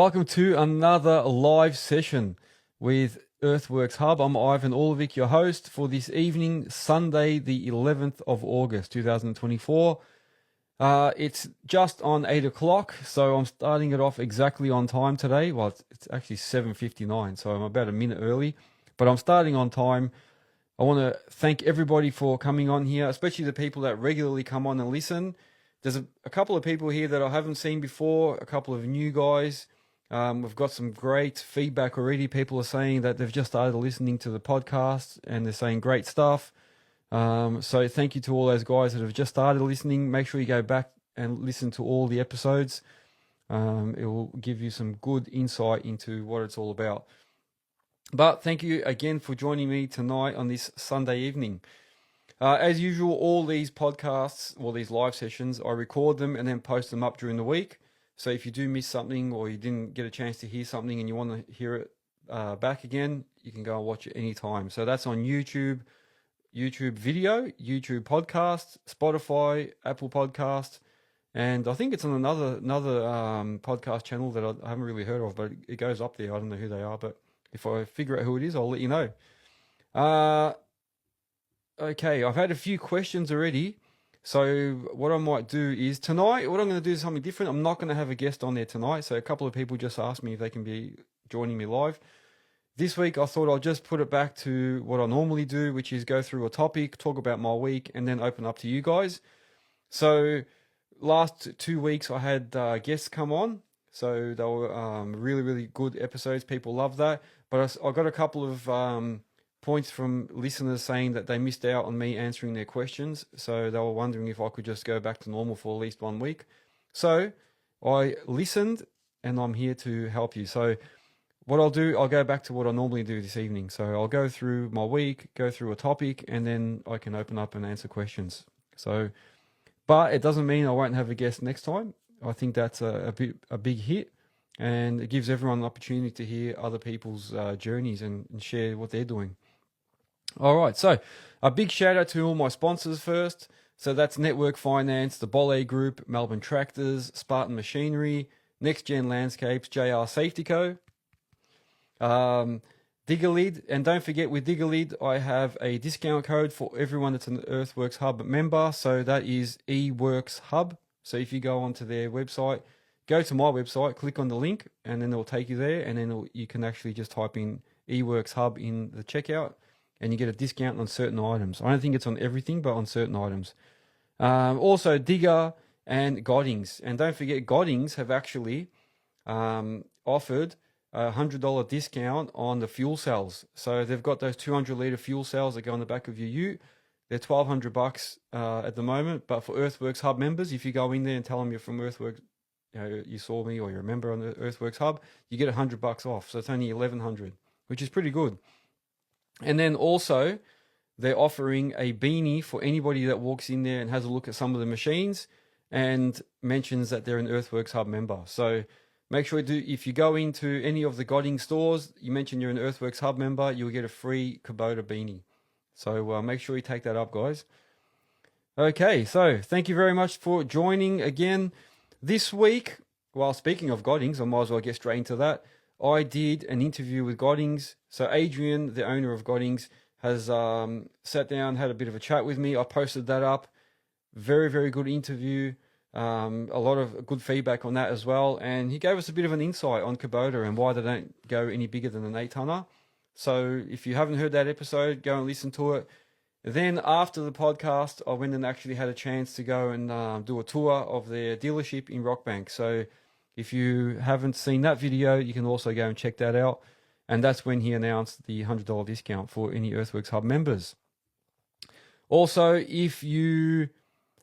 Welcome to another live session with Earthworks Hub. I'm Ivan Orlovic, your host for this evening, Sunday, the 11th of August, 2024. It's just on 8 o'clock, so I'm starting it off exactly on time today. Well, it's actually 7:59, so I'm about a minute early, but I'm starting on time. I want to thank everybody for coming on here, especially the people that regularly come on and listen. There's a couple of people here that I haven't seen before, a couple of new guys. We've got some great feedback already. People are saying that they've just started listening to the podcast and they're saying great stuff. So thank you to all those guys that have just started listening. Make sure you go back and listen to all the episodes. It will give you some good insight into what it's all about. But thank you again for joining me tonight on this Sunday evening. As usual, all these podcasts or these live sessions, I record them and then post them up during the week. So if you do miss something or you didn't get a chance to hear something and you want to hear it back again, you can go and watch it anytime. So that's on YouTube video, YouTube podcast, Spotify, Apple Podcast, and I think it's on another podcast channel that I haven't really heard of, but it goes up there. I don't know who they are, but if I figure out who it is, I'll let you know. Okay, I've had a few questions already. So what I might do is tonight, what I'm going to do is something different. I'm not going to have a guest on there tonight. So a couple of people just asked me if they can be joining me live. This week, I thought I'll just put it back to what I normally do, which is go through a topic, talk about my week, and then open up to you guys. So last 2 weeks, I had guests come on. So they were really, really good episodes. People love that. But I got a couple of points from listeners saying that they missed out on me answering their questions. So they were wondering if I could just go back to normal for at least 1 week. So I listened and I'm here to help you. So what I'll do, I'll go back to what I normally do this evening. So I'll go through my week, go through a topic, and then I can open up and answer questions. So, but it doesn't mean I won't have a guest next time. I think that's a big hit, and it gives everyone an opportunity to hear other people's journeys and share what they're doing. All right, so a big shout out to all my sponsors first. So that's Network Finance, the Bole Group, Melbourne Tractors, Spartan Machinery, Nexgen Landscapes, JR Safety Co. Diggerlid, and don't forget with Diggerlid, I have a discount code for everyone that's an Earthworks Hub member. So that is eWorks Hub. So if you go onto their website, go to my website, click on the link, and then it'll take you there. And then you can actually just type in eWorks Hub in the checkout, and you get a discount on certain items. I don't think it's on everything, but on certain items. Also, Digga and Godings. And don't forget, Godings have actually offered a $100 discount on the fuel cells. So they've got those 200-litre fuel cells that go on the back of your ute. They're $1,200 at the moment. But for Earthworks Hub members, if you go in there and tell them you're from Earthworks, you saw me or you're a member on the Earthworks Hub, you get $100 off. So it's only $1,100, which is pretty good. And then also, they're offering a beanie for anybody that walks in there and has a look at some of the machines and mentions that they're an Earthworks Hub member. So make sure if you go into any of the Godings stores, you mention you're an Earthworks Hub member, you'll get a free Kubota beanie. So make sure you take that up, guys. Okay, so thank you very much for joining again. This week, well, speaking of Godings, I might as well get straight into that. I did an interview with Godings. So Adrian, the owner of Godings, has sat down, had a bit of a chat with me. I posted that up. Very, very good interview. A lot of good feedback on that as well. And he gave us a bit of an insight on Kubota and why they don't go any bigger than an 8-tonner. So if you haven't heard that episode, go and listen to it. Then after the podcast, I went and actually had a chance to go and do a tour of their dealership in Rockbank. So if you haven't seen that video, you can also go and check that out. And that's when he announced the $100 discount for any Earthworks Hub members. Also, if you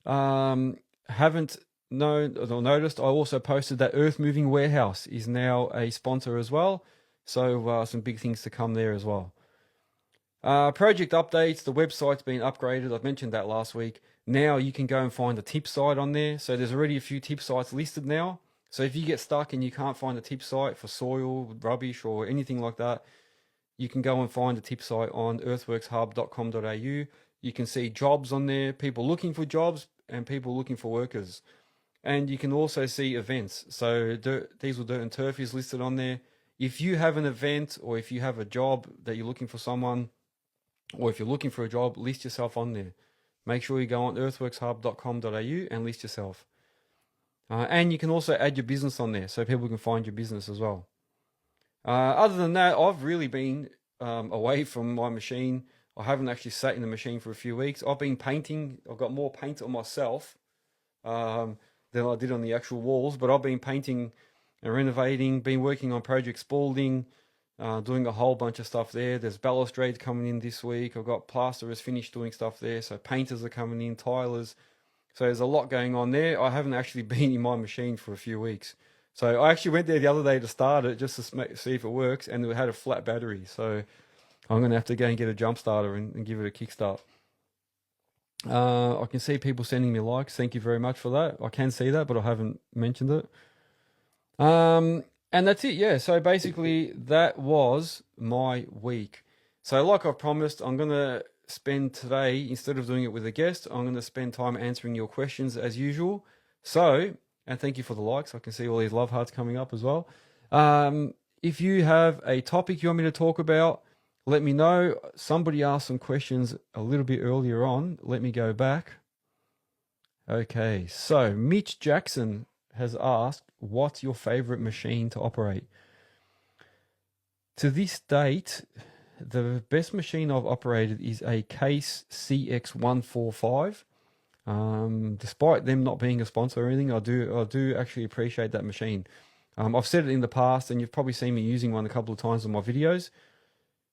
haven't known or noticed, I also posted that Earthmoving Warehouse is now a sponsor as well. So some big things to come there as well. Project updates, the website's been upgraded. I've mentioned that last week. Now you can go and find the tip site on there. So there's already a few tip sites listed now. So if you get stuck and you can't find a tip site for soil, rubbish, or anything like that, you can go and find a tip site on earthworkshub.com.au. You can see jobs on there, people looking for jobs and people looking for workers. And you can also see events. So Diesel Dirt and Turf is listed on there. If you have an event, or if you have a job that you're looking for someone, or if you're looking for a job, list yourself on there. Make sure you go on earthworkshub.com.au and list yourself. And you can also add your business on there so people can find your business as well. Other than that, I've really been away from my machine. I haven't actually sat in the machine for a few weeks. I've been painting. I've got more paint on myself than I did on the actual walls, but I've been painting and renovating, been working on Project Spalding, doing a whole bunch of stuff there. There's balustrade coming in this week. I've got plasterers finished doing stuff there, so painters are coming in, tilers. So there's a lot going on there. I haven't actually been in my machine for a few weeks. So I actually went there the other day to start it just to see if it works, and it had a flat battery. So I'm going to have to go and get a jump starter and give it a kickstart. I can see people sending me likes. Thank you very much for that. I can see that, but I haven't mentioned it. And that's it. Yeah. So basically that was my week. So like I've promised, I'm going to spend today, instead of doing it with a guest, I'm going to spend time answering your questions as usual. So, and thank you for the likes. I can see all these love hearts coming up as well. If you have a topic you want me to talk about, let me know. Somebody asked some questions a little bit earlier on. Let me go back. Okay, so Mitch Jackson has asked, what's your favorite machine to operate? To this date, the best machine I've operated is a Case CX145. Despite them not being a sponsor or anything, I do actually appreciate that machine. I've said it in the past, and you've probably seen me using one a couple of times in my videos.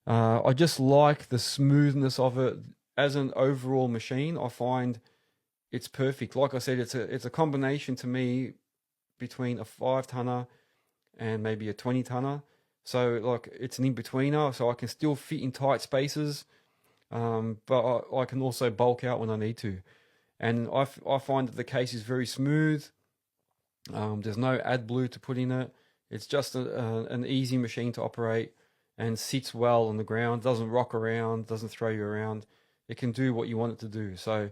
I just like the smoothness of it as an overall machine. I find it's perfect. Like I said, it's a combination to me between a 5-tonner and maybe a 20-tonner. So like it's an in-betweener, so I can still fit in tight spaces, but I can also bulk out when I need to. And I find that the case is very smooth. There's no AdBlue to put in it. It's just an easy machine to operate, and sits well on the ground, doesn't rock around, doesn't throw you around. It can do what you want it to do. So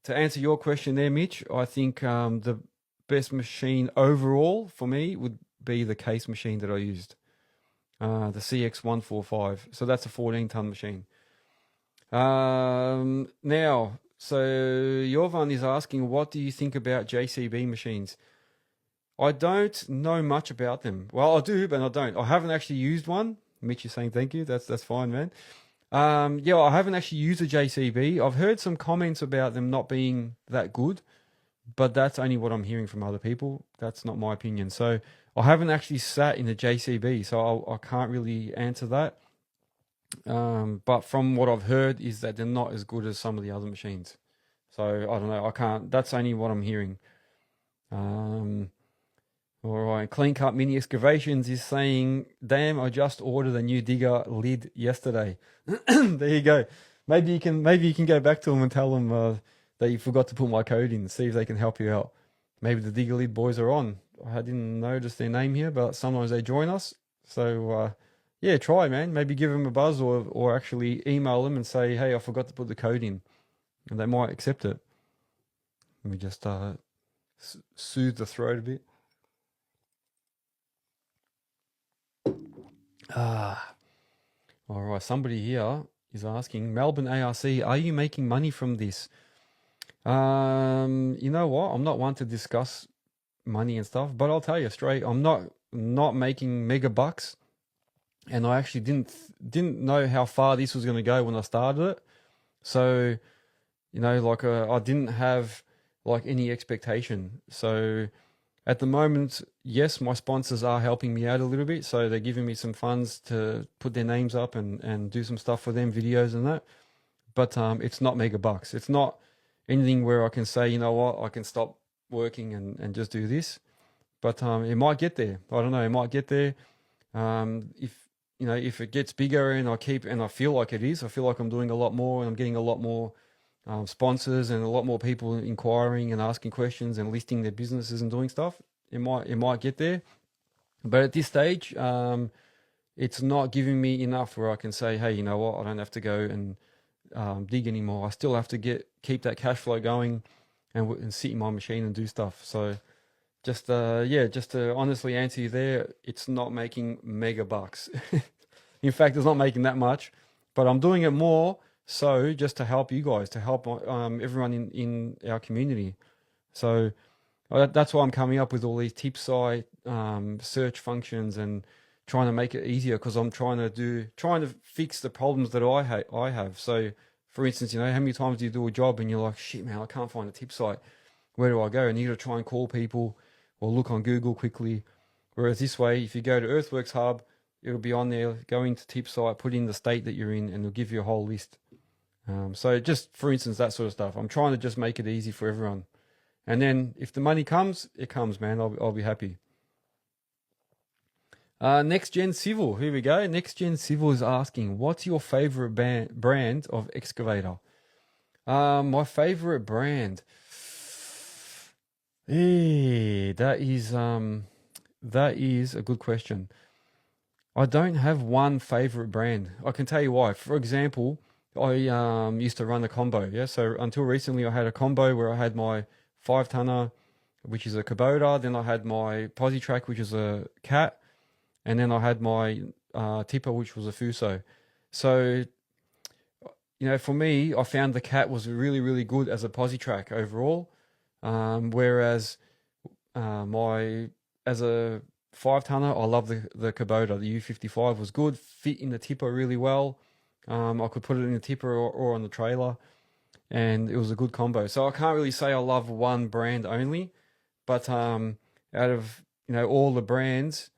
to answer your question there, Mitch, I think the best machine overall for me would be the Case machine that I used, the CX145. So that's a 14-ton machine. Now, so Jovan is asking, what do you think about JCB machines? I don't know much about them. Well, I do, but I don't. I haven't actually used one. Mitch is saying thank you. That's fine, man. Yeah, I haven't actually used a JCB. I've heard some comments about them not being that good, but that's only what I'm hearing from other people. That's not my opinion. So I haven't actually sat in a JCB, so I can't really answer that. But from what I've heard is that they're not as good as some of the other machines. So I don't know. I can't. That's only what I'm hearing. All right, Clean Cut Mini Excavations is saying, damn, I just ordered a new Diggerlid yesterday. There you go. Maybe you can go back to them and tell them that you forgot to put my code in, see if they can help you out. Maybe the Diggerlid boys are on. I didn't notice their name here, but sometimes they join us. So yeah, try, man. Maybe give them a buzz, or actually email them and say, hey, I forgot to put the code in, and they might accept it. Let me just soothe the throat a bit. All right. Somebody here is asking, Melbourne ARC, are you making money from this? You know what? I'm not one to discuss money and stuff, but I'll tell you straight, I'm not making mega bucks, and I actually didn't know how far this was going to go when I started it. So, you know, like I didn't have like any expectation. So at the moment, yes, my sponsors are helping me out a little bit. So they're giving me some funds to put their names up and do some stuff for them, videos and that. But it's not mega bucks. It's not anything where I can say, you know what, I can stop working and just do this. But it might get there. I don't know. It might get there. If it gets bigger and I feel like it is, I feel like I'm doing a lot more and I'm getting a lot more sponsors and a lot more people inquiring and asking questions and listing their businesses and doing stuff. It might get there, but at this stage, it's not giving me enough where I can say, hey, you know what, I don't have to go and dig anymore. I still have to keep that cash flow going and sit in my machine and do stuff. So just to honestly answer you there, it's not making mega bucks. In fact, it's not making that much, but I'm doing it more so just to help you guys, to help everyone in our community. So that's why I'm coming up with all these tip site search functions and trying to make it easier because I'm trying to fix the problems that I have. So, for instance, you know, how many times do you do a job and you're like, shit, man, I can't find a tip site. Where do I go? And you got to try and call people or look on Google quickly. Whereas this way, if you go to Earthworks Hub, it'll be on there. Go into tip site, put in the state that you're in, and it'll give you a whole list. So just for instance, that sort of stuff. I'm trying to just make it easy for everyone. And then if the money comes, it comes, man. I'll be happy. Nexgen Civil. Here we go. Nexgen Civil is asking, what's your favorite brand of excavator? My favorite brand. That is a good question. I don't have one favorite brand. I can tell you why. For example, I used to run a combo. Yeah, so until recently, I had a combo where I had my 5-tonner, which is a Kubota. Then I had my PosiTrack, which is a Cat, and then I had my tipper, which was a Fuso. So, you know, for me, I found the Cat was really, really good as a PosiTrack overall. Whereas as a 5-tonner, I love the Kubota. The U55 was good, fit in the tipper really well. I could put it in the tipper or on the trailer, and it was a good combo. So I can't really say I love one brand only, but out of, you know, all the brands,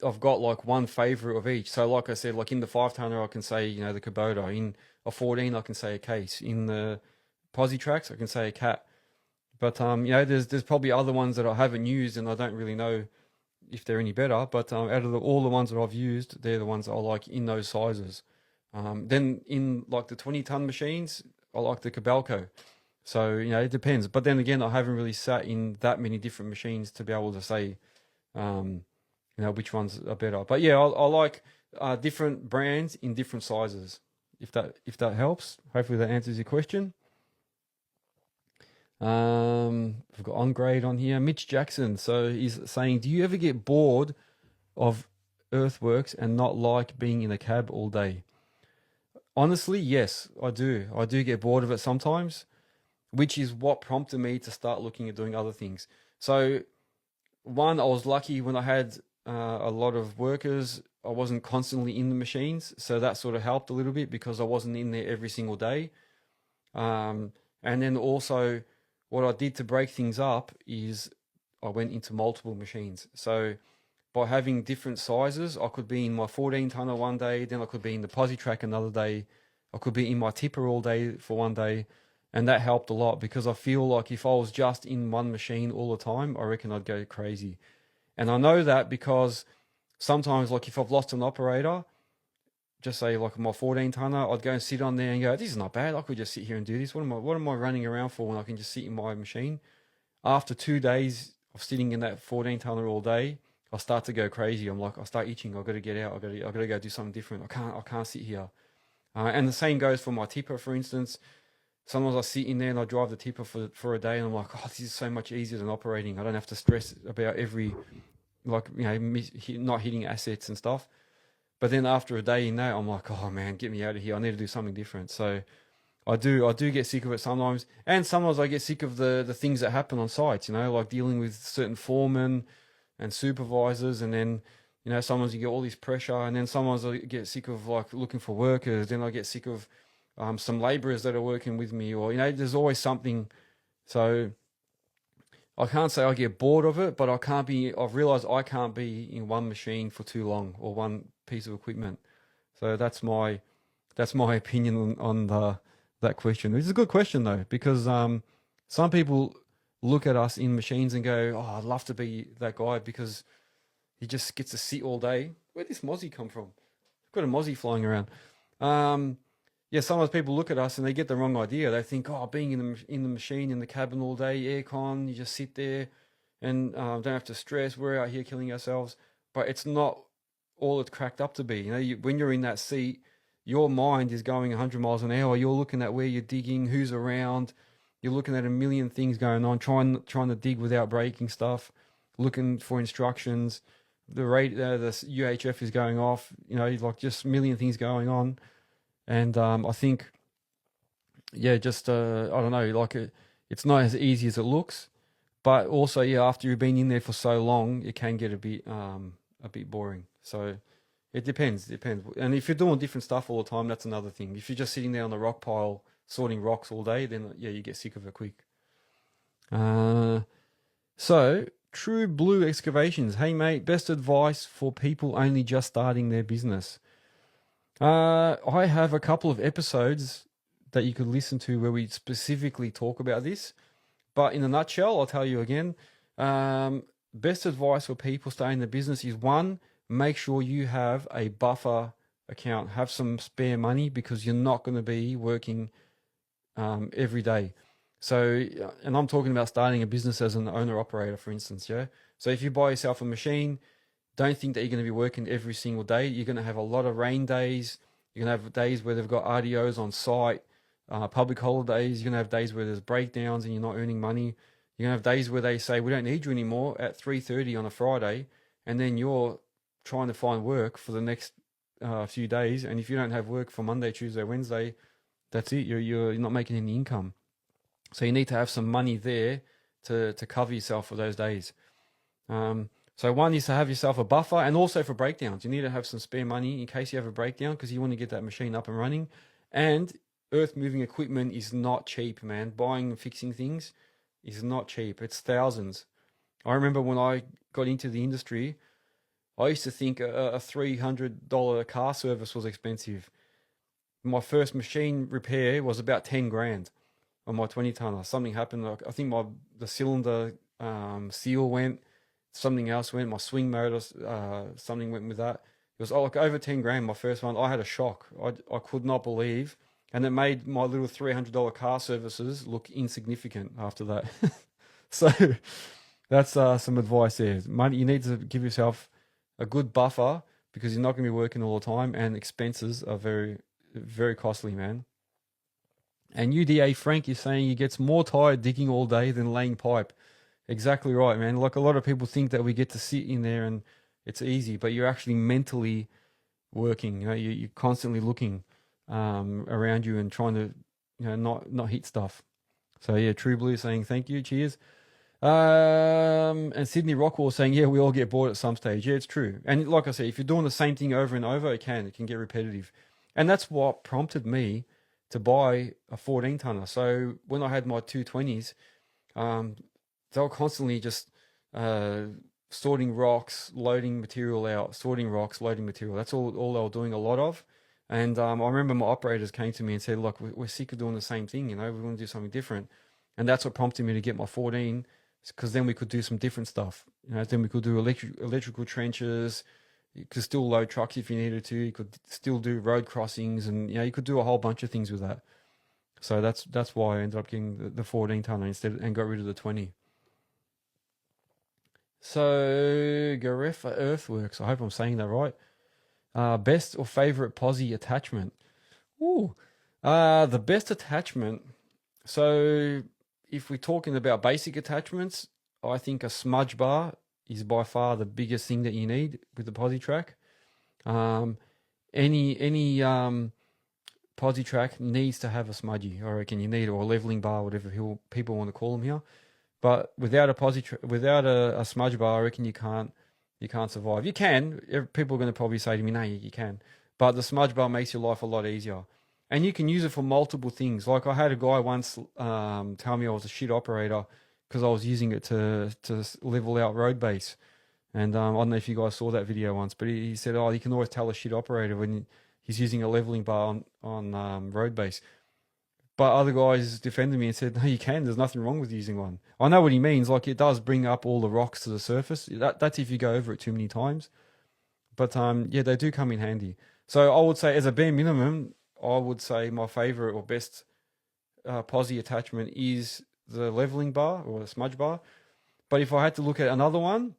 I've got like one favorite of each. So like I said, like in the 5-tonner, I can say, you know, the Kubota. In a 14, I can say a Case. In the PosiTracks, I can say a Cat. But you know, there's probably other ones that I haven't used, and I don't really know if they're any better. But out of all the ones that I've used, they're the ones that I like in those sizes. Then in like the 20-ton machines, I like the Kobelco. So, you know, it depends. But then again, I haven't really sat in that many different machines to be able to say, you know, which ones are better. But yeah, I like different brands in different sizes. If that helps, hopefully that answers your question. We've got On Grade on here. Mitch Jackson. So he's saying, do you ever get bored of Earthworks and not like being in a cab all day? Honestly, yes, I do. I do get bored of it sometimes, which is what prompted me to start looking at doing other things. So, one, I was lucky when I had a lot of workers. I wasn't constantly in the machines, so that sort of helped a little bit because I wasn't in there every single day. And then also, what I did to break things up is I went into multiple machines. So by having different sizes, I could be in my 14-tonner one day, then I could be in the PosiTrack another day, I could be in my tipper all day for one day, and that helped a lot because I feel like if I was just in one machine all the time, I reckon I'd go crazy. And I know that because sometimes, like if I've lost an operator, just say like my 14-tonner, I'd go and sit on there and go, this is not bad. I could just sit here and do this. What am I running around for when I can just sit in my machine? After 2 days of sitting in that 14-tonner all day, I start to go crazy. I'm like, I start itching. I got to get out. I got to go do something different. I can't sit here. And the same goes for my tipper, for instance. Sometimes I sit in there and I drive the tipper for a day, and I'm like, oh, this is so much easier than operating. I don't have to stress about every, like, you know, not hitting assets and stuff. But then after a day in that, I'm like, oh man, get me out of here. I need to do something different. So I do get sick of it sometimes. And sometimes I get sick of the things that happen on sites, you know, like dealing with certain foremen and supervisors. And then, you know, sometimes you get all this pressure. And then sometimes I get sick of like looking for workers. Then I get sick of some laborers that are working with me, or, you know, there's always something. So I can't say I get bored of it, but I've realized I can't be in one machine for too long or one piece of equipment. So that's my opinion on that question. It's a good question though, because some people look at us in machines and go, oh, I'd love to be that guy because he just gets to sit all day. Where'd this mozzie come from? I've got a mozzie flying around. Yeah, sometimes people look at us and they get the wrong idea. They think, oh, being in the machine, in the cabin all day, aircon, you just sit there and don't have to stress. We're out here killing ourselves. But it's not all it's cracked up to be. You know, when you're in that seat, your mind is going 100 miles an hour. You're looking at where you're digging, who's around, You're looking at a million things going on, trying to dig without breaking stuff, looking for instructions. The UHF is going off. Like just a million things going on, and I think, yeah, just I don't know, like it's not as easy as it looks, but also, yeah, after you've been in there for so long, it can get a bit boring. So it depends. And if you're doing different stuff all the time, that's another thing. If you're just sitting there on the rock pile sorting rocks all day, then yeah, you get sick of it quick. So True Blue Excavations. Hey mate, best advice for people only just starting their business. I have a couple of episodes that you could listen to where we specifically talk about this. But in a nutshell, I'll tell you again. Best advice for people starting the business is, one, make sure you have a buffer account, have some spare money, because you're not going to be working every day. So, and I'm talking about starting a business as an owner operator, for instance. Yeah. So if you buy yourself a machine, don't think that you're going to be working every single day. You're going to have a lot of rain days. You're going to have days where they've got RDOs on site, public holidays. You're going to have days where there's breakdowns and you're not earning money. You're going to have days where they say, we don't need you anymore at 3:30 on a Friday. And then you're trying to find work for the next few days. And if you don't have work for Monday, Tuesday, Wednesday, that's it. You're not making any income. So you need to have some money there to cover yourself for those days. So one is to have yourself a buffer, and also for breakdowns. You need to have some spare money in case you have a breakdown, because you want to get that machine up and running. And earth moving equipment is not cheap, man. Buying and fixing things is not cheap. It's thousands. I remember when I got into the industry, I used to think a $300 car service was expensive. My first machine repair was about 10 grand on my 20-tonner. Something happened. I think the cylinder seal went. Something else went. My swing motor, something went with that. It was like over 10 grand, my first one. I had a shock. I could not believe. And it made my little $300 car services look insignificant after that. So that's some advice there. Money, you need to give yourself a good buffer, because you're not going to be working all the time, and expenses are very, very costly, man. And UDA Frank is saying he gets more tired digging all day than laying pipe. Exactly right, man. Like, a lot of people think that we get to sit in there and it's easy, but you're actually mentally working. You're constantly looking around you and trying to, not hit stuff. So yeah, True Blue saying thank you, cheers. And Sydney Rockwell saying, yeah, we all get bored at some stage. Yeah, it's true. And like I said, if you're doing the same thing over and over, it can get repetitive. And that's what prompted me to buy a 14-tonner. So when I had my 220s, they were constantly just sorting rocks, loading material out, sorting rocks, loading material. That's all they were doing a lot of. And I remember my operators came to me and said, look, we're sick of doing the same thing, we want to do something different. And that's what prompted me to get my 14, because then we could do some different stuff. Then we could do electrical trenches. You could still load trucks if you needed to. You could still do road crossings, and you could do a whole bunch of things with that. So that's why I ended up getting the 14-tonner instead, and got rid of the 20. So Garefa Earthworks, I hope I'm saying that right. Best or favorite posi attachment? Ooh, the best attachment. So if we're talking about basic attachments, I think a smudge bar is by far the biggest thing that you need with the posi track. Any posi track needs to have a smudgy, I reckon you need, or a leveling bar, whatever people want to call them here. But without without a smudge bar, I reckon you can't survive. You can. People are going to probably say to me, no, you can. But the smudge bar makes your life a lot easier. And you can use it for multiple things. Like, I had a guy once tell me I was a shit operator because I was using it to level out road base. And I don't know if you guys saw that video once, but he said, oh, you can always tell a shit operator when he's using a leveling bar on road base. But other guys defended me and said, no, you can. There's nothing wrong with using one. I know what he means. Like, it does bring up all the rocks to the surface. That's if you go over it too many times. But yeah, they do come in handy. So I would say, as a bare minimum, I would say my favorite or best posi attachment is the leveling bar or the smudge bar. But if I had to look at another one,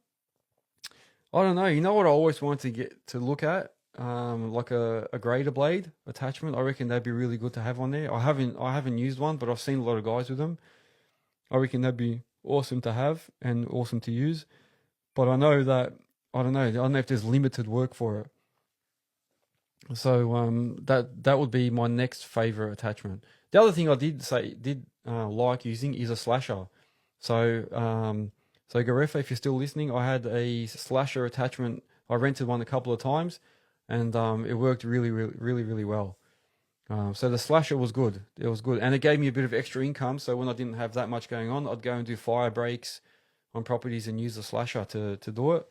I don't know. You know what I always wanted to look at? like a grader blade attachment. I reckon that'd be really good to have on there. I haven't used one, but I've seen a lot of guys with them. I reckon that'd be awesome to have and awesome to use. But I know that I don't know if there's limited work for it. So that would be my next favorite attachment. The other thing I did like using is a slasher. So Garefa, if you're still listening, I had a slasher attachment. I rented one a couple of times, and it worked really well. So the slasher was good. It was good, and it gave me a bit of extra income. So when I didn't have that much going on, I'd go and do fire breaks on properties and use the slasher to do it.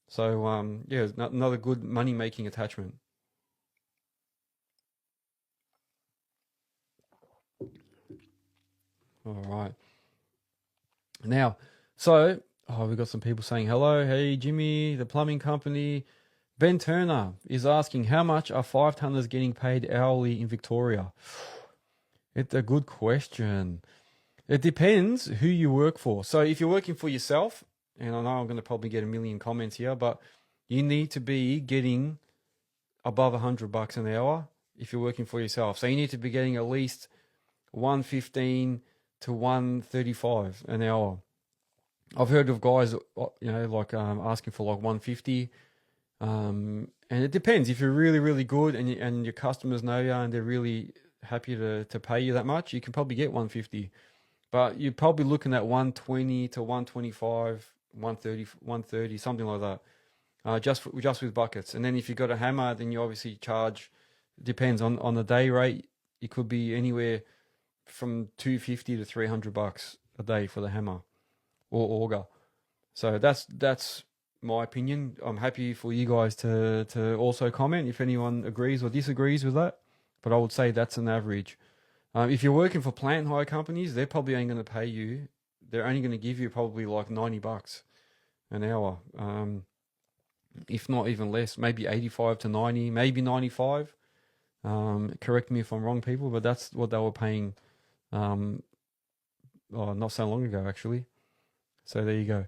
So yeah, another good money making attachment. All right. Now, we've got some people saying hello. Hey, Jimmy, the plumbing company. Ben Turner is asking how much are 5 tonners getting paid hourly in Victoria? It's a good question. It depends who you work for. So if you're working for yourself, and I know I'm going to probably get a million comments here, but you need to be getting above $100 an hour if you're working for yourself. So you need to be getting at least 115 to 135 an hour. I've heard of guys, like asking for like 150. And it depends. If you're really good and your customers know you and they're really happy to pay you that much, you can probably get 150. But you're probably looking at 120 to 125, 130, something like that. Just with buckets. And then if you've got a hammer, then you obviously charge, depends on the day rate. It could be anywhere from 250 to $300 a day for the hammer or auger. So that's my opinion. I'm happy for you guys to also comment if anyone agrees or disagrees with that. But I would say that's an average. If you're working for plant hire companies, they're probably ain't going to pay you. They're only going to give you probably like $90 an hour, if not even less. Maybe 85 to 90, maybe 95. Correct me if I'm wrong, people, but that's what they were paying. Not so long ago, actually. So there you go.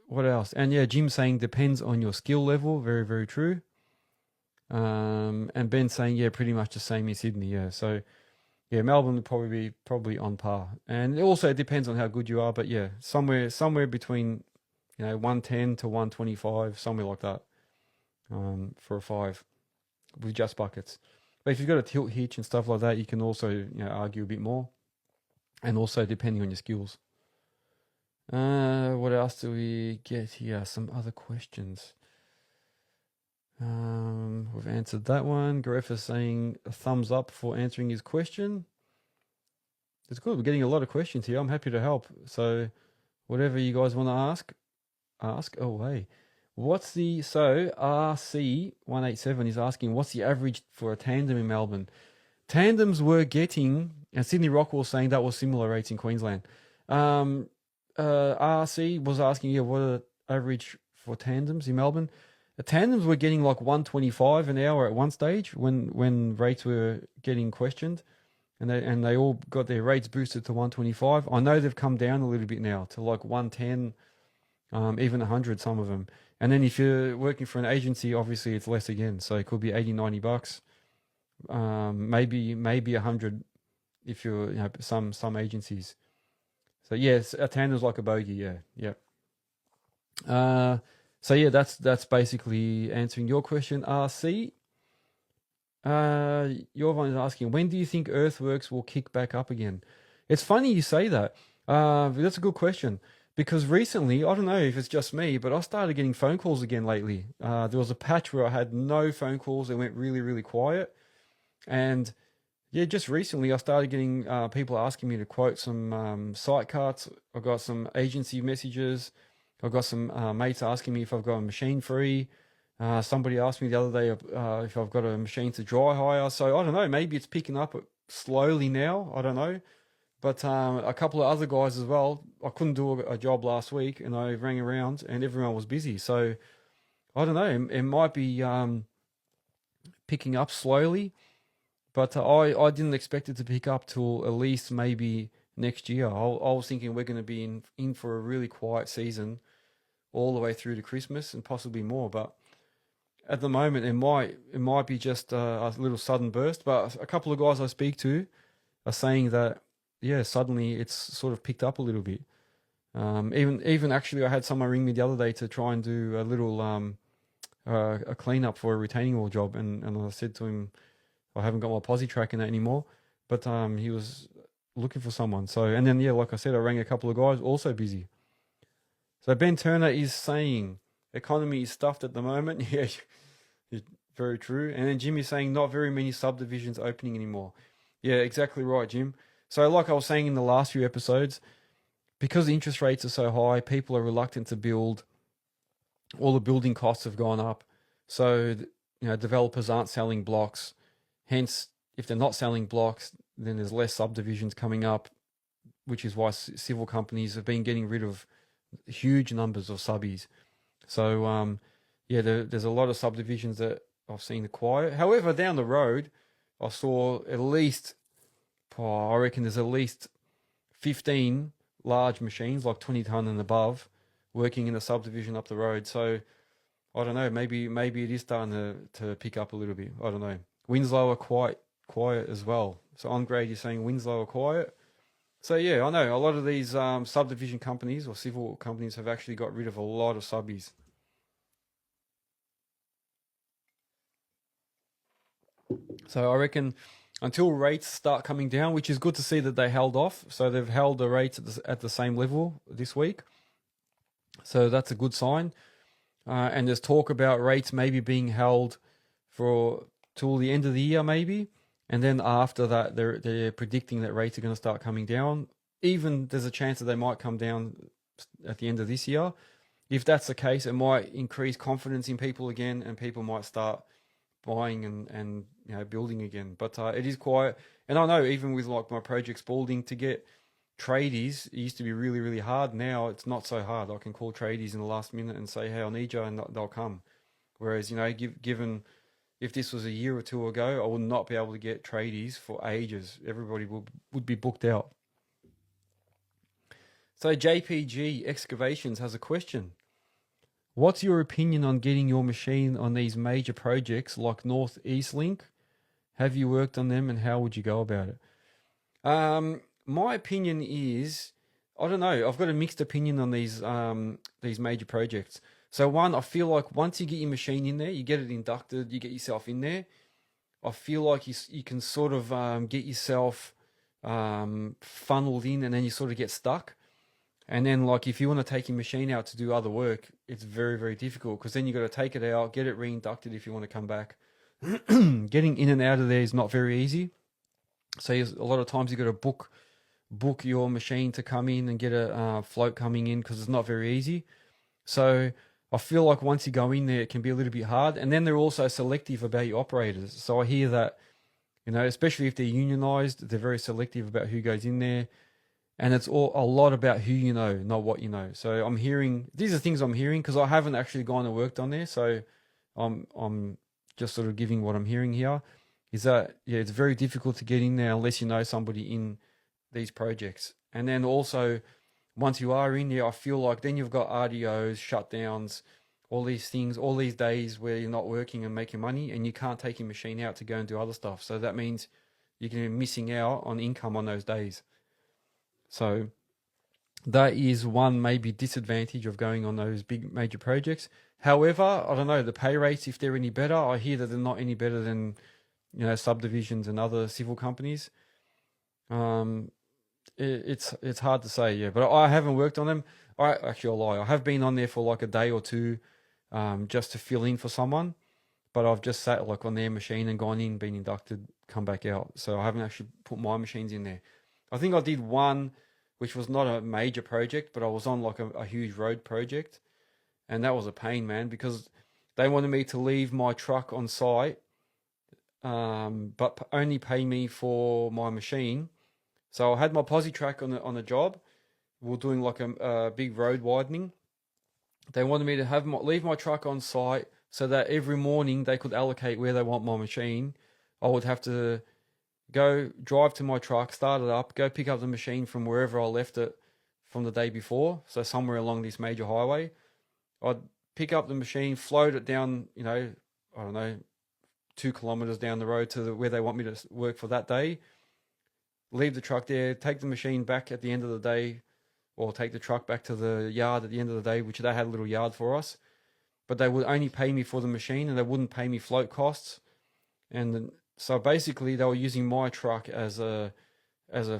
What else? And yeah, Jim saying depends on your skill level. Very, very true. And Ben saying, yeah, pretty much the same in Sydney. Yeah. So yeah, Melbourne would probably on par. And also it depends on how good you are, but yeah, somewhere between 110 to 125, somewhere like that. For a 5 with just buckets. But if you've got a tilt hitch and stuff like that, you can also argue a bit more. And also depending on your skills. What else do we get here? Some other questions. We've answered that one. Garef is saying a thumbs up for answering his question. It's good. We're getting a lot of questions here. I'm happy to help. So whatever you guys want to ask away. So RC187 is asking, what's the average for a tandem in Melbourne? Tandems were getting, and Sydney Rockwell saying that was similar rates in Queensland. RC was asking, what are the average for tandems in Melbourne? The tandems were getting like 125 an hour at one stage when rates were getting questioned, and they all got their rates boosted to 125. I know they've come down a little bit now to like 110, even 100, some of them. And then if you're working for an agency, obviously it's less again. So it could be 80, $90. Maybe 100 if you're some agencies. So yes, a tandem's like a bogey. Yeah. So yeah, that's basically answering your question, RC. Your one is asking, when do you think Earthworks will kick back up again? It's funny you say that. That's a good question because recently, I don't know if it's just me, but I started getting phone calls again lately. There was a patch where I had no phone calls. It went really quiet. And yeah, just recently I started getting people asking me to quote some site carts. I got some agency messages. I've got some mates asking me if I've got a machine free. Somebody asked me the other day if I've got a machine to dry hire. So I don't know, maybe it's picking up slowly now. I don't know. But a couple of other guys as well. I couldn't do a job last week and I rang around and everyone was busy. So I don't know, it might be picking up slowly. But I didn't expect it to pick up till at least maybe next year. I was thinking we're going to be in for a really quiet season all the way through to Christmas and possibly more. But at the moment it might be just a little sudden burst, but a couple of guys I speak to are saying that yeah, suddenly it's sort of picked up a little bit. Even actually, I had someone ring me the other day to try and do a little a cleanup for a retaining wall job, and I said to him, I haven't got my posi track in that anymore, but he was looking for someone. So and then yeah, like I said, I rang a couple of guys also busy. So Ben Turner is saying economy is stuffed at the moment. Yeah, very true. And then Jim is saying not very many subdivisions opening anymore. Yeah, exactly right, Jim. So like I was saying in the last few episodes, because the interest rates are so high, people are reluctant to build. All the building costs have gone up. So, developers aren't selling blocks. Hence, if they're not selling blocks, then there's less subdivisions coming up, which is why civil companies have been getting rid of huge numbers of subbies. So, yeah, there's a lot of subdivisions that I've seen acquire. However, down the road, I saw at least, I reckon there's at least 15 large machines, like 20 ton and above, working in a subdivision up the road. So I don't know, maybe it is starting to pick up a little bit. I don't know. Winslow are quite quiet as well. So on grade, you're saying Winslow are quiet. So yeah, I know a lot of these subdivision companies or civil companies have actually got rid of a lot of subbies. So I reckon until rates start coming down, which is good to see that they held off. So they've held the rates at the same level this week. So that's a good sign. And there's talk about rates maybe being held for till the end of the year, maybe. And then after that, they're predicting that rates are going to start coming down. Even there's a chance that they might come down at the end of this year. If that's the case, it might increase confidence in people again, and people might start buying and building again. But it is quiet. And I know even with like my project Spalding, to get tradies, it used to be really, really hard. Now it's not so hard. I can call tradies in the last minute and say, hey, I need you, and they'll come. Whereas, given if this was a year or two ago, I would not be able to get tradies for ages. Everybody would be booked out. So JPG Excavations has a question. What's your opinion on getting your machine on these major projects like North East Link? Have you worked on them, and how would you go about it? My opinion is, I don't know. I've got a mixed opinion on these major projects. So one, I feel like once you get your machine in there, you get it inducted, you get yourself in there. I feel like you can sort of get yourself funneled in, and then you sort of get stuck. And then, like, if you want to take your machine out to do other work, it's very, very difficult, because then you got to take it out, get it reinducted if you want to come back. Getting in and out of there is not very easy. So a lot of times you got to book your machine to come in and get a float coming in, because it's not very easy. So I feel like once you go in there, it can be a little bit hard. And then they're also selective about your operators. So I hear that, especially if they're unionized, they're very selective about who goes in there. And it's a lot about who you know, not what you know. So these are things I'm hearing, because I haven't actually gone and worked on there. So I'm just sort of giving what I'm hearing here. Is that, yeah, it's very difficult to get in there unless you know somebody in these projects. And then also, once you are in there, I feel like then you've got RDOs, shutdowns, all these things, all these days where you're not working and making money, and you can't take your machine out to go and do other stuff. So that means you're going to be missing out on income on those days. So that is one maybe disadvantage of going on those big major projects. However, I don't know, the pay rates, if they're any better, I hear that they're not any better than, subdivisions and other civil companies. It's hard to say, yeah, but I haven't worked on them. I'll lie. I have been on there for like a day or two, just to fill in for someone, but I've just sat like on their machine and gone in, been inducted, come back out. So I haven't actually put my machines in there. I think I did one, which was not a major project, but I was on like a huge road project, and that was a pain, man, because they wanted me to leave my truck on site, but only pay me for my machine. So I had my posi track on the job. We were doing like a big road widening. They wanted me to leave my truck on site so that every morning they could allocate where they want my machine. I would have to go drive to my truck, start it up, go pick up the machine from wherever I left it from the day before. So somewhere along this major highway, I'd pick up the machine, float it down, I don't know, 2 kilometers down the road to where they want me to work for that day. Leave the truck there, take the machine back at the end of the day, or take the truck back to the yard at the end of the day, which they had a little yard for us. But they would only pay me for the machine, and they wouldn't pay me float costs. And so basically, they were using my truck as a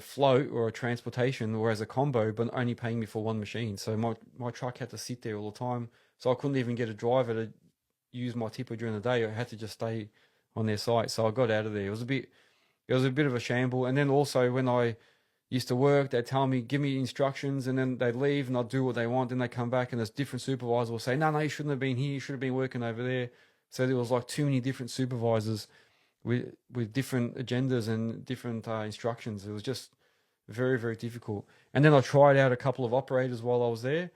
float or a transportation or as a combo, but only paying me for one machine. So my truck had to sit there all the time. So I couldn't even get a driver to use my tipper during the day. I had to just stay on their site. So I got out of there. It was a bit of a shamble. And then also when I used to work, they'd tell me, give me instructions, and then they'd leave and I'd do what they want. Then they come back and there's different supervisors will say, no, you shouldn't have been here. You should have been working over there. So there was like too many different supervisors with different agendas and different instructions. It was just very, very difficult. And then I tried out a couple of operators while I was there,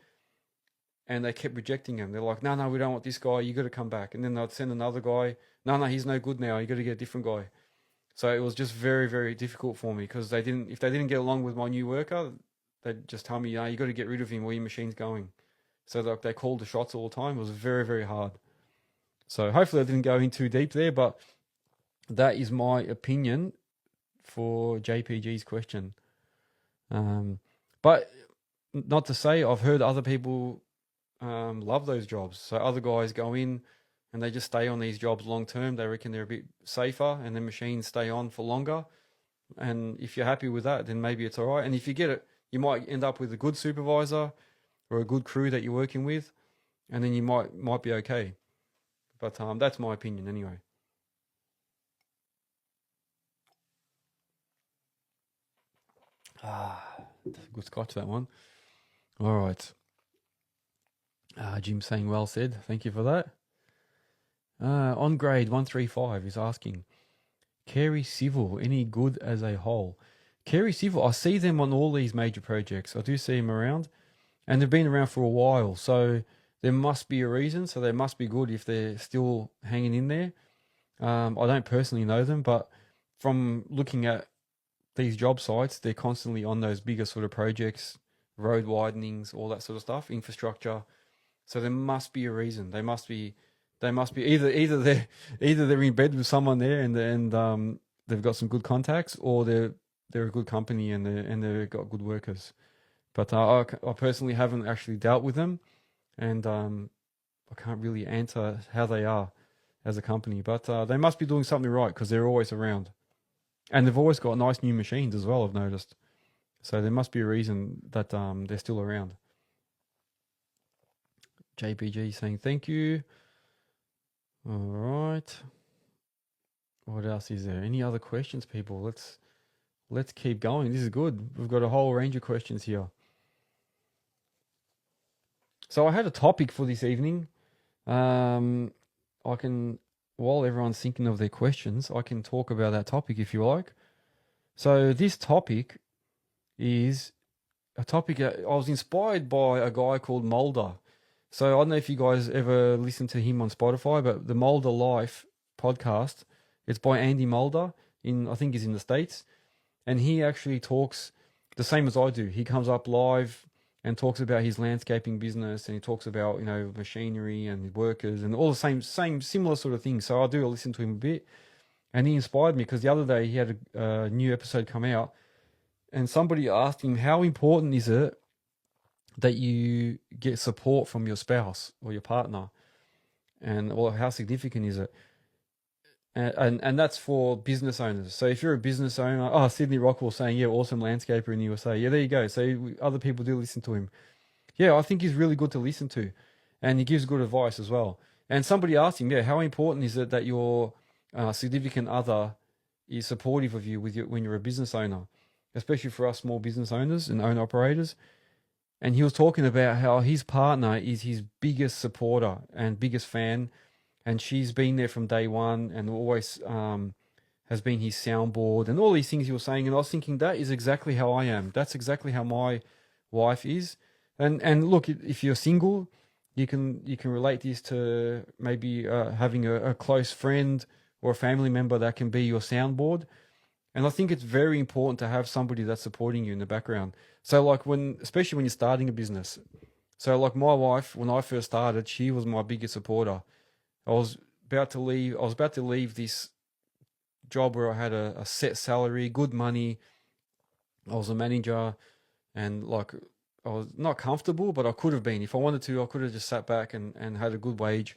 and they kept rejecting them. They're like, no, we don't want this guy. You got to come back. And then they'd send another guy. No, he's no good now. You got to get a different guy. So it was just very, very difficult for me because if they didn't get along with my new worker, they'd just tell me, you got to get rid of him or your machine's going. So they called the shots all the time. It was very, very hard. So hopefully I didn't go in too deep there, but that is my opinion for JPG's question. But not to say I've heard other people love those jobs. So other guys go in and they just stay on these jobs long term. They reckon they're a bit safer, and the machines stay on for longer. And if you're happy with that, then maybe it's all right. And if you get it, you might end up with a good supervisor or a good crew that you're working with, and then you might be okay. But that's my opinion anyway. Good scotch, that one. All right. Jim saying well said. Thank you for that. On grade 135 is asking, Carey Civil, any good as a whole? Carey Civil, I see them on all these major projects. I do see them around, and they've been around for a while. So there must be a reason. So they must be good if they're still hanging in there. I don't personally know them, but from looking at these job sites, they're constantly on those bigger sort of projects, road widenings, all that sort of stuff, infrastructure. So there must be a reason. They must be either they're in bed with someone there and they've got some good contacts, or they're a good company and they've got good workers. But I personally haven't actually dealt with them, and I can't really answer how they are as a company. But they must be doing something right because they're always around. And they've always got nice new machines as well, I've noticed. So there must be a reason that they're still around. JPG saying thank you. All right. What else is there? Any other questions, people? Let's keep going. This is good. We've got a whole range of questions here. So I had a topic for this evening. I can, while everyone's thinking of their questions, I can talk about that topic if you like. So this topic is a topic I was inspired by a guy called Mulder. So I don't know if you guys ever listen to him on Spotify, but the Mulder Life podcast, it's by Andy Mulder, I think he's in the States. And he actually talks the same as I do. He comes up live and talks about his landscaping business, and he talks about, machinery and workers and all the same similar sort of things. So I do listen to him a bit. And he inspired me because the other day he had a new episode come out, and somebody asked him, how important is it that you get support from your spouse or your partner? Or how significant is it? And that's for business owners. So if you're a business owner, Sydney Rockwell saying, yeah, awesome landscaper in the USA. Yeah, there you go. So other people do listen to him. Yeah, I think he's really good to listen to, and he gives good advice as well. And somebody asked him, how important is it that your significant other is supportive of you when you're a business owner, especially for us small business owners and owner operators. And he was talking about how his partner is his biggest supporter and biggest fan, and she's been there from day one and always has been his soundboard and all these things he was saying. And I was thinking, that is exactly how I am. That's exactly how my wife is. And look, if you're single, you can relate this to maybe having a close friend or a family member that can be your soundboard. And I think it's very important to have somebody that's supporting you in the background. So especially when you're starting a business. So like my wife, when I first started, she was my biggest supporter. I was about to leave. I was about to leave this job where I had a set salary, good money. I was a manager, and like I was not comfortable, but I could have been. If I wanted to, I could have just sat back and had a good wage.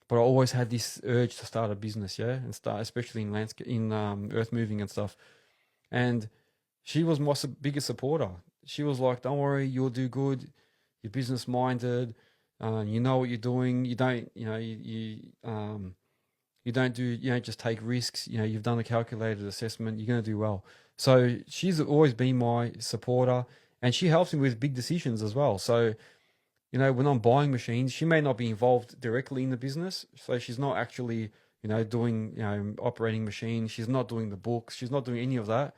But I always had this urge to start a business, yeah, and start, especially in landscape, in earth moving and stuff. And she was my biggest supporter. She was like, "Don't worry, you'll do good. You're business minded. You know what you're doing. You don't, you don't do, you don't just take risks. You know, you've done a calculated assessment. You're going to do well." So she's always been my supporter, and she helps me with big decisions as well. So, when I'm buying machines, she may not be involved directly in the business. So she's not actually, doing, operating machines. She's not doing the books. She's not doing any of that.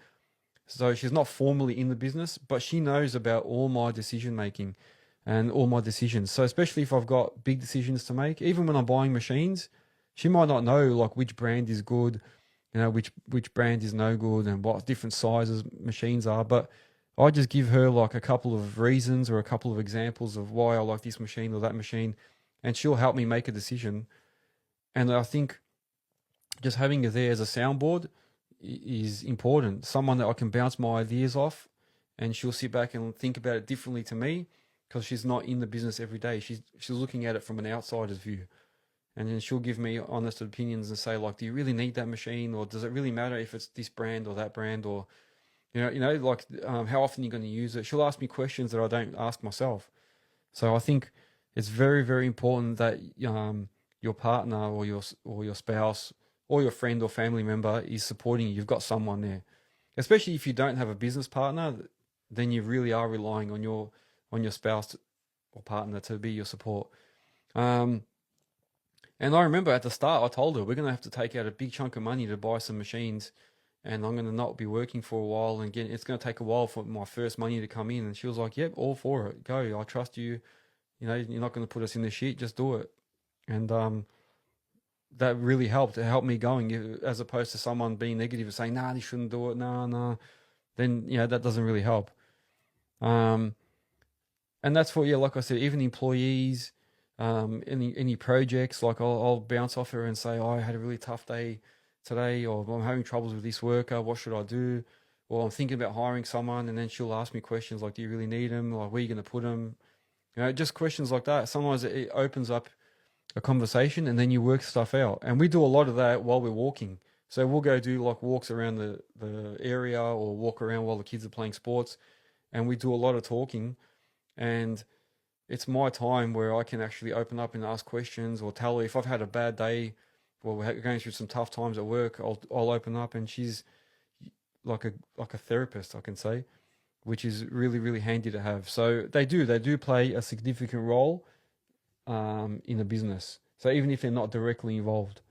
So she's not formally in the business, but she knows about all my decision making and all my decisions. So especially if I've got big decisions to make, even when I'm buying machines, she might not know like which brand is good, which brand is no good, and what different sizes machines are. But I just give her like a couple of reasons or a couple of examples of why I like this machine or that machine, and she'll help me make a decision. And I think just having her there as a soundboard is important. Someone that I can bounce my ideas off, and she'll sit back and think about it differently to me because she's not in the business every day. She's looking at it from an outsider's view. And then she'll give me honest opinions and say, like, do you really need that machine? Or does it really matter if it's this brand or that brand? Or, how often you're going to use it? She'll ask me questions that I don't ask myself. So I think it's very, very important that your partner or your spouse or your friend or family member is supporting you. You've got someone there. Especially if you don't have a business partner, then you really are relying on your spouse or partner to be your support. And I remember at the start, I told her, we're going to have to take out a big chunk of money to buy some machines, and I'm going to not be working for a while, and it's going to take a while for my first money to come in. And she was like, yep, all for it. Go. I trust you. You're not going to put us in the shit. Just do it. And that really helped. It helped me going, as opposed to someone being negative and saying, nah, you shouldn't do it. Nah. Then, that doesn't really help. And that's for, like I said, even employees, any projects, like I'll bounce off her and say, oh, I had a really tough day today, or I'm having troubles with this worker, what should I do? Or I'm thinking about hiring someone, and then she'll ask me questions like, do you really need them? Like, where are you going to put them? Just questions like that. Sometimes it opens up a conversation, and then you work stuff out. And we do a lot of that while we're walking. So we'll go do like walks around the area, or walk around while the kids are playing sports, and we do a lot of talking. And it's my time where I can actually open up and ask questions, or tell her if I've had a bad day, or we're going through some tough times at work. I'll open up, and she's like a therapist, I can say, which is really, really handy to have. So they do play a significant role in a business. So even if they're not directly involved.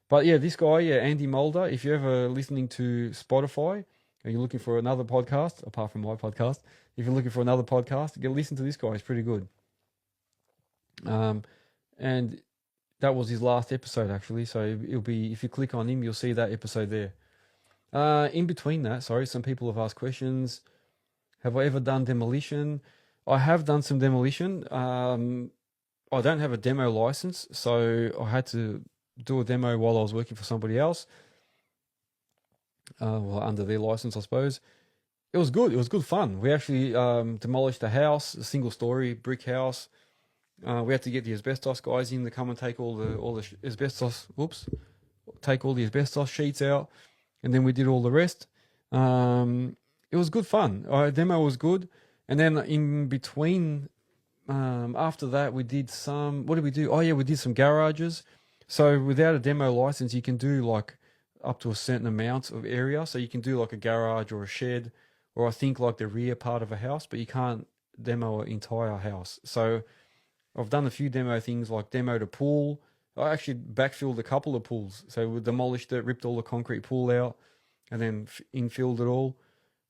But yeah, this guy, Andy Mulder, if you're ever listening to Spotify and you're looking for another podcast, apart from my podcast, if you're looking for another podcast, go listen to this guy. He's pretty good. And that was his last episode, actually. So it'll be, if you click on him, you'll see that episode there. In between that, some people have asked questions. Have I ever done demolition? I have done some demolition. I don't have a demo license, so I had to do a demo while I was working for somebody else. Under their license, I suppose. It was good. It was good fun. We actually demolished a house, a single-story brick house. We had to get the asbestos guys in to come and take all the asbestos. Take all the asbestos sheets out, and then we did all the rest. It was good fun. Our demo was good, and then in between, after that, we did some. What did we do? Oh yeah, we did some garages. So without a demo license, you can do like up to a certain amount of area. So you can do like a garage or a shed, or I think like the rear part of a house, but you can't demo an entire house. So I've done a few demo things, like demoed a pool. I actually backfilled a couple of pools. So we demolished it, ripped all the concrete pool out, and then infilled it all.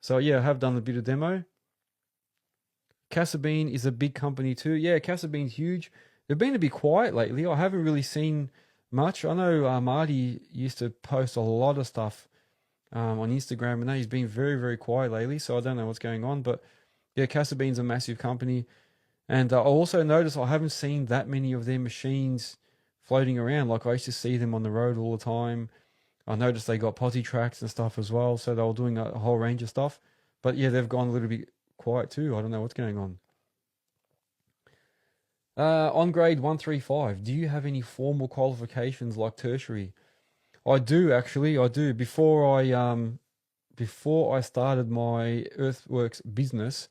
So yeah, I have done a bit of demo. Casabine is a big company too. Yeah, Casabine's huge. They've been a bit quiet lately. I haven't really seen much. I know Marty used to post a lot of stuff on Instagram, and now he's been very, very quiet lately. So I don't know what's going on. But yeah, Casabine's a massive company. And I also noticed I haven't seen that many of their machines floating around. Like I used to see them on the road all the time. I noticed they got potty tracks and stuff as well, so they were doing a whole range of stuff. But yeah, they've gone a little bit quiet too. I don't know what's going on. On grade 135, do you have any formal qualifications like tertiary? I do actually. I do. Before I started my Earthworks business,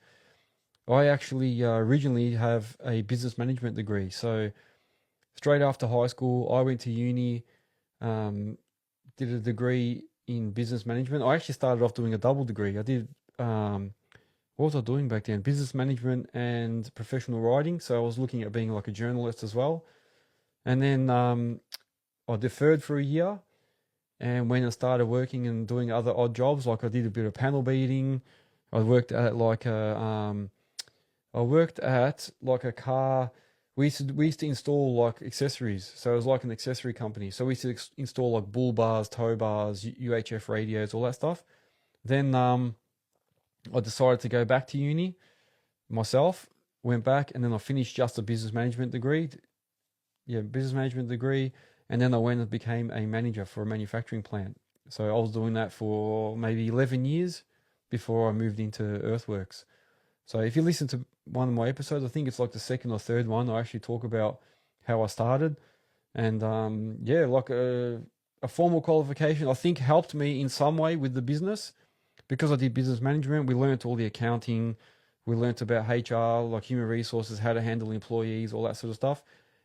I actually originally have a business management degree. So straight after high school, I went to uni, did a degree in business management. I actually started off doing a double degree. I did what was I doing back then? Business management and professional writing. So I was looking at being like a journalist as well. And then I deferred for a year and went and started working and doing other odd jobs. Like I did a bit of panel beating. I worked at like a car. We used to install like accessories. So it was like an accessory company. So we used to install like bull bars, tow bars, UHF radios, all that stuff. Then I decided to go back to uni myself, went back, and then I finished just a business management degree. Yeah, business management degree. And then I went and became a manager for a manufacturing plant. So I was doing that for maybe 11 years before I moved into Earthworks. So if you listen to one of my episodes, I think it's like the second or third one, I actually talk about how I started. And yeah, like a formal qualification, I think helped me in some way with the business. Because I did business management, we learnt all the accounting, we learnt about HR, like human resources, how to handle employees, all that sort of stuff.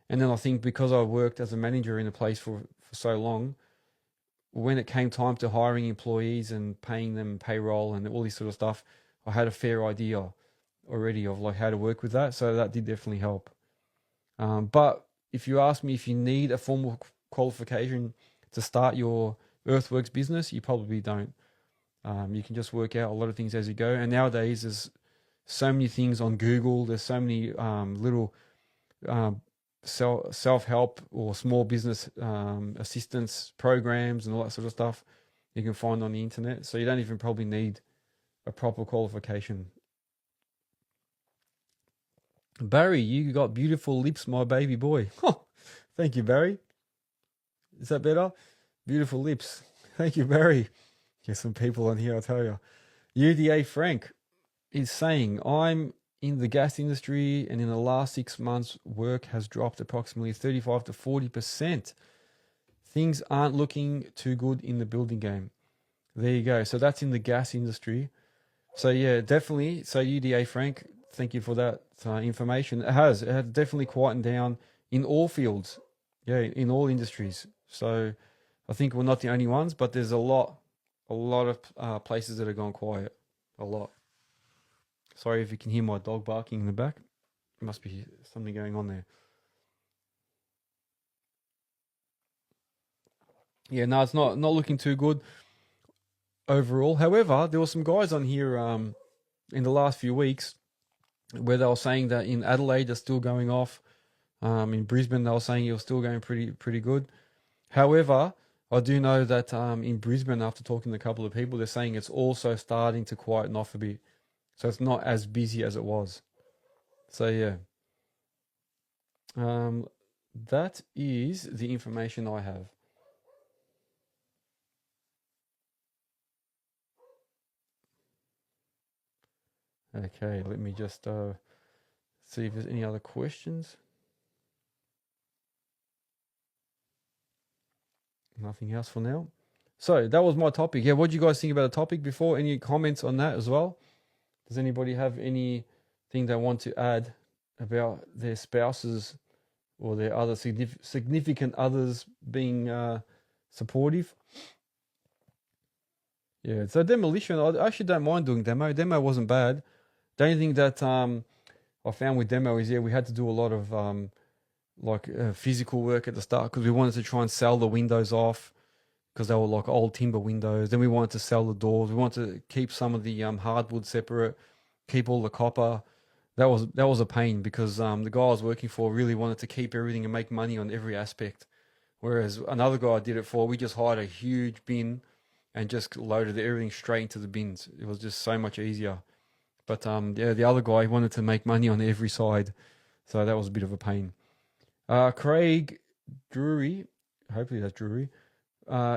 And then I think because I worked as a manager in a place for so long, when it came time to hiring employees and paying them payroll and all this sort of stuff, I had a fair idea already of like how to work with that. So that did definitely help. But if you ask me if you need a formal qualification to start your Earthworks business, you probably don't. You can just work out a lot of things as you go. And nowadays, there's so many things on Google. There's so many little self-help or small business assistance programs and all that sort of stuff you can find on the internet. So you don't even probably need a proper qualification. Barry, you got beautiful lips, my baby boy. Thank you, Barry. Is that better? Beautiful lips. Thank you, Barry. There's some people on here, I'll tell you. UDA Frank is saying, I'm in the gas industry and in the last 6 months, work has dropped approximately 35 to 40%. Things aren't looking too good in the building game. There you go. So that's in the gas industry. So yeah, definitely. So UDA Frank, thank you for that information. It has definitely quietened down in all fields. Yeah, in all industries. So I think we're not the only ones, but there's a lot of places that are gone quiet. A lot. Sorry if you can hear my dog barking in the back. There must be something going on there. Yeah, no, it's not looking too good overall. However, there were some guys on here in the last few weeks where they were saying that in Adelaide they're still going off. In Brisbane they were saying it was still going pretty good. However, I do know that in Brisbane, after talking to a couple of people, they're saying it's also starting to quieten off a bit. So it's not as busy as it was. So yeah. That is the information I have. Okay, let me just see if there's any other questions. Nothing else for now. So that was my topic. Yeah, what do you guys think about the topic before? Any comments on that as well? Does anybody have anything they want to add about their spouses or their other significant others being supportive? Yeah, so demolition, I actually don't mind doing demo. Demo wasn't bad. The only thing that I found with demo is, yeah, we had to do a lot of physical work at the start because we wanted to try and sell the windows off because they were like old timber windows. Then we wanted to sell the doors. We wanted to keep some of the hardwood separate, keep all the copper. That was a pain because the guy I was working for really wanted to keep everything and make money on every aspect. Whereas another guy I did it for, we just hired a huge bin and just loaded everything straight into the bins. It was just so much easier. But yeah, the other guy wanted to make money on every side, so that was a bit of a pain. Craig Drury, hopefully that's Drury,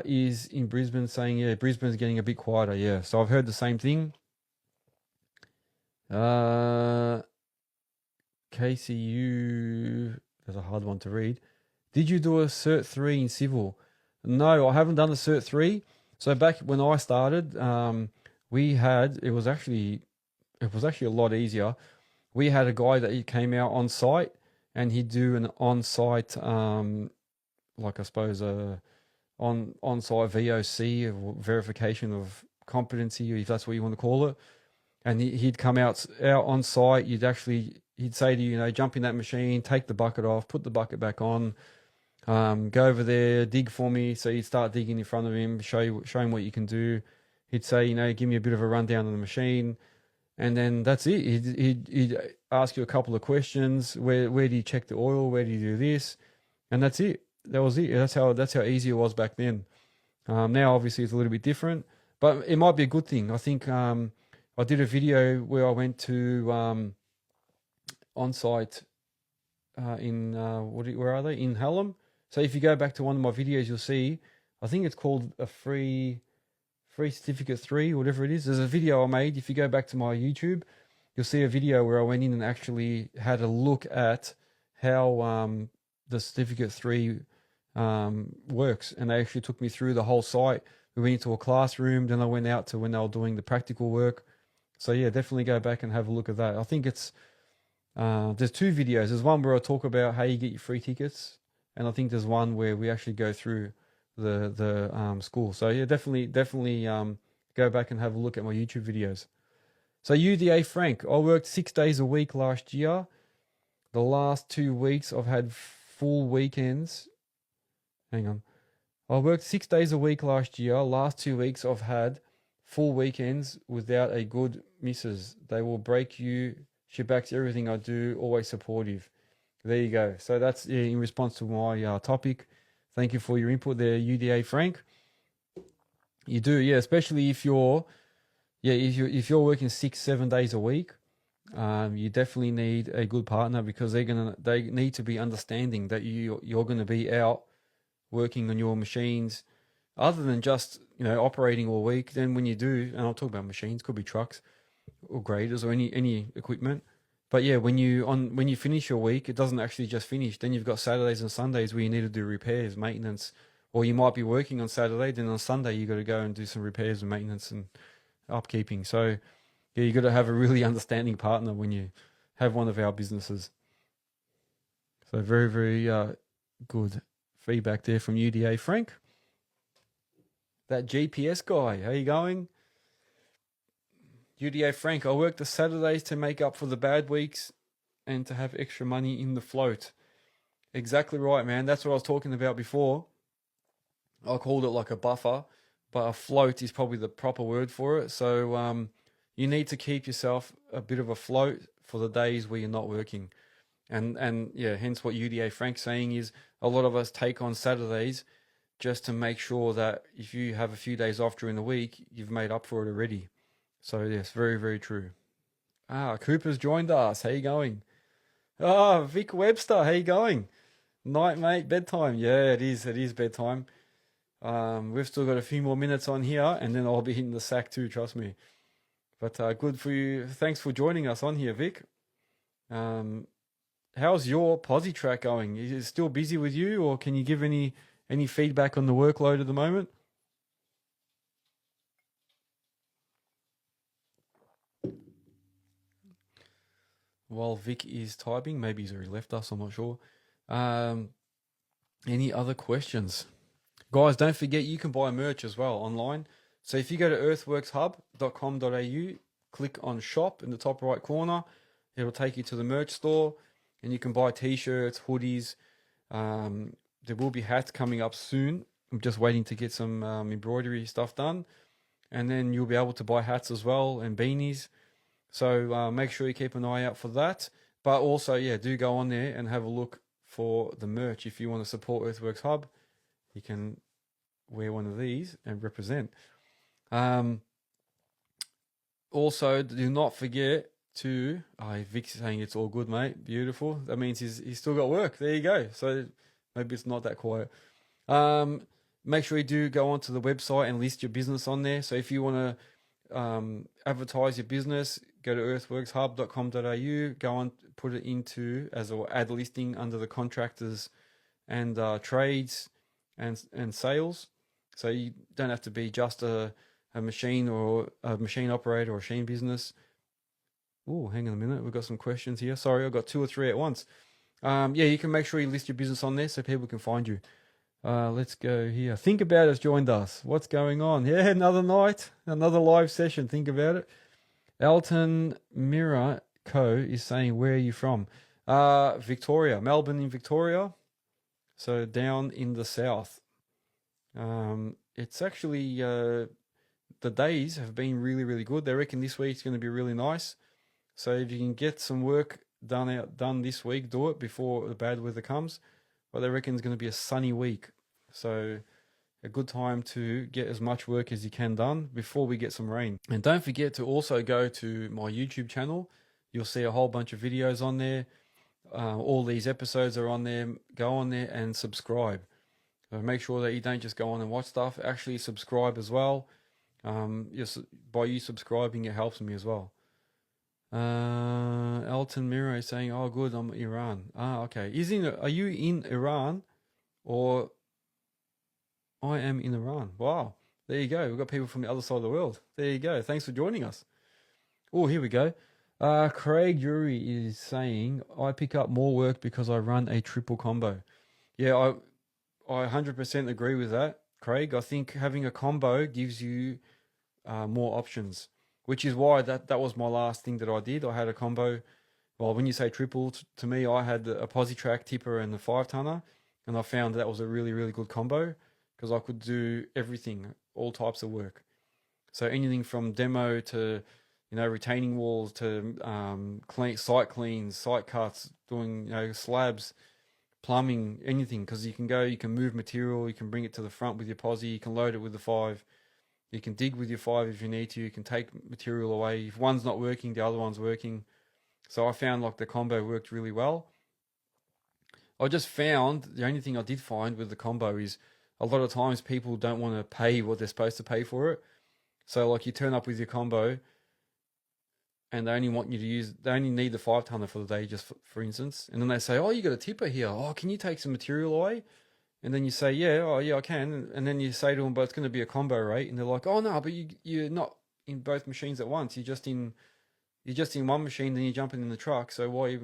is in Brisbane saying, yeah, Brisbane's getting a bit quieter. Yeah, so I've heard the same thing. KCU, that's a hard one to read. Did you do a Cert 3 in civil? No, I haven't done the Cert 3. So back when I started, it was actually a lot easier. We had a guy that he came out on site and he'd do an on site, like I suppose on site VOC, or verification of competency, if that's what you want to call it. And he'd come out on site. He'd say to you, jump in that machine, take the bucket off, put the bucket back on, go over there, dig for me. So you'd start digging in front of him, show him what you can do. He'd say, give me a bit of a rundown on the machine, and then that's it. He'd ask you a couple of questions. Where do you check the oil? Where do you do this? And that's it. That was it. That's how easy it was back then. Now obviously it's a little bit different, but it might be a good thing. I think I did a video where I went to on site in where are they? In Hallam. So if you go back to one of my videos, you'll see. I think it's called a free certificate 3, whatever it is. There's a video I made. If you go back to my YouTube, you'll see a video where I went in and actually had a look at how the certificate 3 works, and they actually took me through the whole site. We went into a classroom, then I went out to when they were doing the practical work. So yeah, definitely go back and have a look at that. I think it's there's 2 videos. There's one where I talk about how you get your free tickets, and I think there's one where we actually go through the school. So yeah, definitely go back and have a look at my YouTube videos. So UDA Frank, I worked 6 days a week last year. The last 2 weeks I've had full weekends. Hang on. I worked 6 days a week last year. Last 2 weeks I've had full weekends without a good missus. They will break you. She backs everything I do. Always supportive. There you go. So that's in response to my topic. Thank you for your input there, UDA Frank. You do, yeah, especially if you're working 6-7 days a week. You definitely need a good partner, because they need to be understanding that you're going to be out working on your machines, other than just operating all week. Then when you do, and I'll talk about machines, could be trucks or graders or any equipment. But yeah, when you finish your week, it doesn't actually just finish. Then you've got Saturdays and Sundays where you need to do repairs, maintenance, or you might be working on Saturday, then on Sunday you got to go and do some repairs and maintenance and upkeeping. So yeah, you got to have a really understanding partner when you have one of our businesses. So very, very good feedback there from UDA Frank. That GPS guy, how you going? UDA Frank, I work the Saturdays to make up for the bad weeks and to have extra money in the float. Exactly right, man. That's what I was talking about before. I called it like a buffer, but a float is probably the proper word for it. So you need to keep yourself a bit of a float for the days where you're not working. And yeah, hence what UDA Frank's saying is a lot of us take on Saturdays just to make sure that if you have a few days off during the week, you've made up for it already. So yes, very, very true. Cooper's joined us. How you going? Vic Webster, how you going? Night, mate, bedtime. Yeah, it is bedtime. We've still got a few more minutes on here, and then I'll be hitting the sack too, trust me. But good for you. Thanks for joining us on here, Vic. How's your posi track going? Is it still busy with you, or can you give any feedback on the workload at the moment? While Vic is typing, maybe he's already left us, I'm not sure. Any other questions? Guys, don't forget you can buy merch as well online. So if you go to earthworkshub.com.au, click on shop in the top right corner, it'll take you to the merch store, and you can buy t-shirts, hoodies. There will be hats coming up soon. I'm just waiting to get some embroidery stuff done. And then you'll be able to buy hats as well and beanies. So make sure you keep an eye out for that. But also, yeah, do go on there and have a look for the merch. If you want to support Earthworks Hub, you can wear one of these and represent. Also, do not forget to... Vic's saying it's all good, mate. Beautiful. That means he's still got work. There you go. So Maybe it's not that quiet. Make sure you do go onto the website and list your business on there. So if you want to advertise your business, go to earthworkshub.com.au, go on, put it into as or add listing under the contractors and trades and sales. So you don't have to be just a machine or a machine operator or machine business. Oh, hang on a minute. We've got some questions here. Sorry, I've got 2 or 3 at once. Yeah, you can make sure you list your business on there so people can find you. Let's go here. Think About It's joined us. What's going on? Yeah, another night, another live session. Think about it. Elton Mirror Co. is saying, where are you from? Victoria, Melbourne in Victoria. So down in the south. It's actually, the days have been really, really good. They reckon this week's going to be really nice. So if you can get some work done this week, do it before the bad weather comes. But they reckon it's going to be a sunny week. So a good time to get as much work as you can done before we get some rain. And don't forget to also go to my YouTube channel. You'll see a whole bunch of videos on there. All these episodes are on there. Go on there and subscribe. So make sure that you don't just go on and watch stuff. Actually subscribe as well. By you subscribing, it helps me as well. Elton Miro is saying, oh good, I'm Iran. Okay. Are you in Iran or I am in Iran? Wow. There you go. We've got people from the other side of the world. There you go. Thanks for joining us. Oh, here we go. Craig Drury is saying, I pick up more work because I run a triple combo. Yeah, I 100% agree with that, Craig. I think having a combo gives you more options, which is why that was my last thing that I did. I had a combo. Well, when you say triple, to me, I had a Posi-Track tipper and the 5-tonner, and I found that was a really, really good combo because I could do everything, all types of work. So anything from demo to, retaining walls to site cleans, site cuts, doing, slabs, plumbing, anything, because you can move material, you can bring it to the front with your Posi, you can load it with the 5. You can dig with your 5 if you need to. You can take material away. If one's not working, the other one's working. So I found like the combo worked really well. I just found, the only thing I did find with the combo is a lot of times people don't want to pay what they're supposed to pay for it. So like you turn up with your combo and they only need the 5-tonner for the day, just for instance. And then they say, oh, you got a tipper here. Oh, can you take some material away? And then you say, yeah, oh yeah, I can. And then you say to them, but it's going to be a combo rate. And they're like, oh no, but you're not in both machines at once. You're just in one machine, then you're jumping in the truck. So why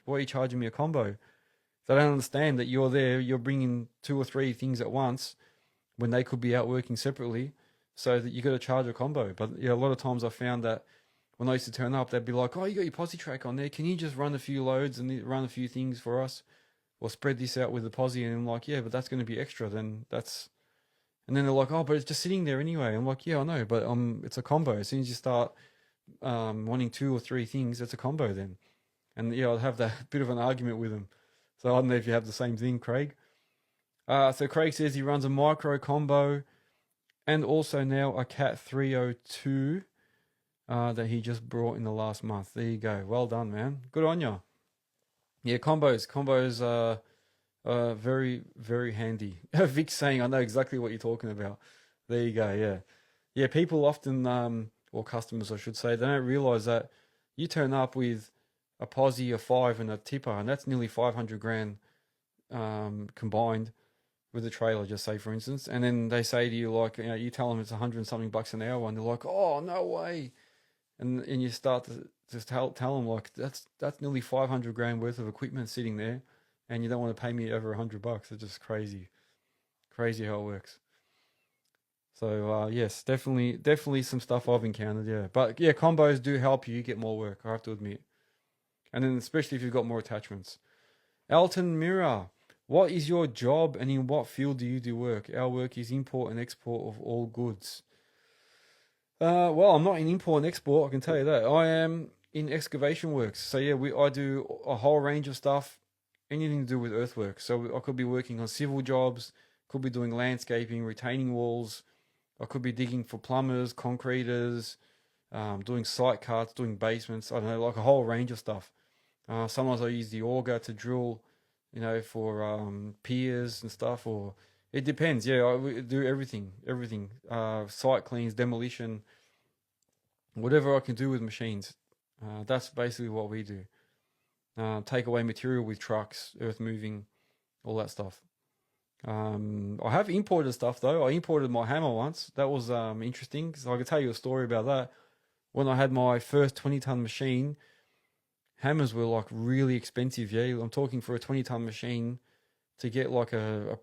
are you charging me a combo? They don't understand that you're bringing 2 or 3 things at once when they could be out working separately. So that you got to charge a combo. But yeah, a lot of times I found that when I used to turn up, they'd be like, oh, you got your Posi-Track on there. Can you just run a few loads and run a few things for us? Or spread this out with the Posi, and I'm like, yeah, but that's going to be extra. And then they're like, oh, but it's just sitting there anyway. I'm like, yeah, I know, but it's a combo. As soon as you start wanting 2 or 3 things, it's a combo then. And yeah, I'll have that bit of an argument with them. So I don't know if you have the same thing, Craig. So Craig says he runs a micro combo and also now a Cat 302 that he just brought in the last month. There you go. Well done, man. Good on you. Yeah, combos are very, very handy. Vic's saying, I know exactly what you're talking about. There you go, yeah. Yeah, people often, or customers I should say, they don't realise that you turn up with a Posi, a 5 and a tipper, and that's nearly 500 grand combined with a trailer, just say for instance. And then they say to you, like, you tell them it's 100 and something bucks an hour, and they're like, oh, no way. And you start to just tell them like that's nearly 500 grand worth of equipment sitting there, and you don't want to pay me over 100 bucks. It's just crazy how it works. So yes, definitely some stuff I've encountered. Yeah, but yeah, combos do help you get more work, I have to admit, and then especially if you've got more attachments. Elton Mirror, what is your job and in what field do you do work? Our work is import and export of all goods. Well, I'm not in import and export, I can tell you that. I am in excavation works. So yeah, I do a whole range of stuff, anything to do with earthworks. So I could be working on civil jobs, could be doing landscaping, retaining walls. I could be digging for plumbers, concreters, doing site cuts, doing basements. I don't know, like a whole range of stuff. Sometimes I use the auger to drill you know, for piers and stuff, or it depends. Yeah, I do everything. Site cleans, demolition, whatever I can do with machines. That's basically what we do. Take away material with trucks, earth moving, all that stuff. I have imported stuff though. I imported my hammer once. That was interesting because I could tell you a story about that. When I had my first 20-ton machine, hammers were like really expensive. Yeah, I'm talking for a 20-ton machine to get like a